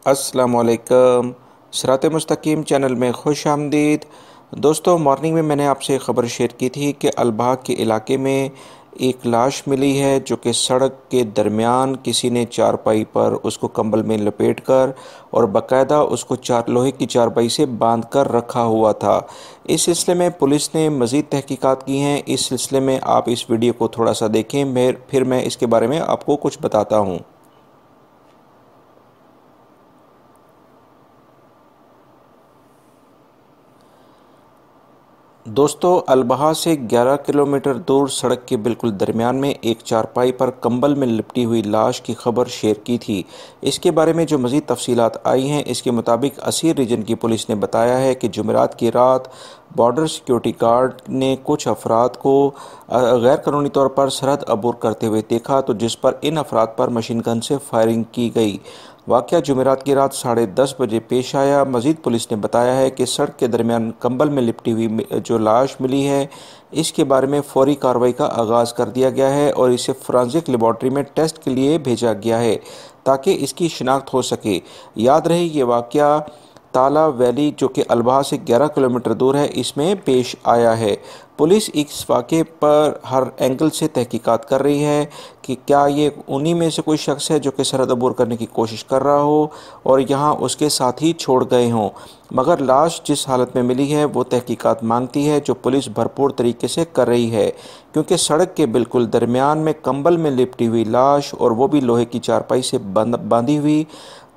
अस्सलामुअलैकुम। सिरात मुस्तकीम चैनल में खुश आमदीद। दोस्तों, मॉर्निंग में मैंने आपसे ख़बर शेयर की थी कि अलबाग के इलाके में एक लाश मिली है जो कि सड़क के दरमियान किसी ने चारपाई पर उसको कंबल में लपेट कर और बाकायदा उसको लोहे की चारपाई से बांध कर रखा हुआ था। इस सिलसिले में पुलिस ने मज़ीद तहकीकात की हैं। इस सिलसिले में आप इस वीडियो को थोड़ा सा देखें, फिर मैं इसके बारे में आपको कुछ बताता हूँ। दोस्तों, अलबहा से 11 किलोमीटर दूर सड़क के बिल्कुल दरमियान में एक चारपाई पर कंबल में लिपटी हुई लाश की खबर शेयर की थी। इसके बारे में जो मज़ीद तफसीलात आई हैं, इसके मुताबिक असीर रीजन की पुलिस ने बताया है कि जुमेरात की रात बॉर्डर सिक्योरिटी गार्ड ने कुछ अफराद को गैर कानूनी तौर पर सरहद अबूर करते हुए देखा, तो जिस पर इन अफराद पर मशीन गन से फायरिंग की गई। वाक़या जुमेरात की रात 10:30 बजे पेश आया। मज़ीद पुलिस ने बताया है कि सड़क के दरमियान कंबल में लिपटी हुई जो लाश मिली है, इसके बारे में फ़ौरी कार्रवाई का आगाज़ कर दिया गया है और इसे फोरेंसिक लेबॉर्ट्री में टेस्ट के लिए भेजा गया है ताकि इसकी शिनाख्त हो सके। याद रहे, ये वाक़या ताला वैली जो कि अलबहा से 11 किलोमीटर दूर है, इसमें पेश आया है। पुलिस इस वाक़े पर हर एंगल से तहकीकात कर रही है कि क्या ये उन्हीं में से कोई शख्स है जो कि सरहद अबूर करने की कोशिश कर रहा हो और यहाँ उसके साथ ही छोड़ गए हों। मगर लाश जिस हालत में मिली है वो तहकीकात मांगती है, जो पुलिस भरपूर तरीके से कर रही है, क्योंकि सड़क के बिल्कुल दरमियान में कंबल में लिपटी हुई लाश और वो भी लोहे की चारपाई से बांधी हुई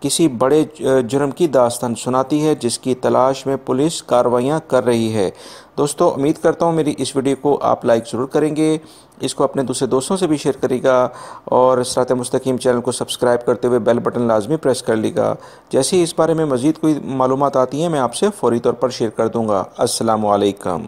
किसी बड़े जुर्म की दास्तान सुनाती है, जिसकी तलाश में पुलिस कार्रवाइयाँ कर रही है। दोस्तों, उम्मीद करता हूँ मेरी इस वीडियो को आप लाइक ज़रूर करेंगे, इसको अपने दूसरे दोस्तों से भी शेयर करेगा और सिरात मुस्तकीम चैनल को सब्सक्राइब करते हुए बेल बटन लाजमी प्रेस कर लेगा। जैसे ही इस बारे में मज़ीद कोई मालूमात आती हैं, मैं आपसे फ़ौरी तौर पर शेयर कर दूँगा। अस्सलामु अलैकुम।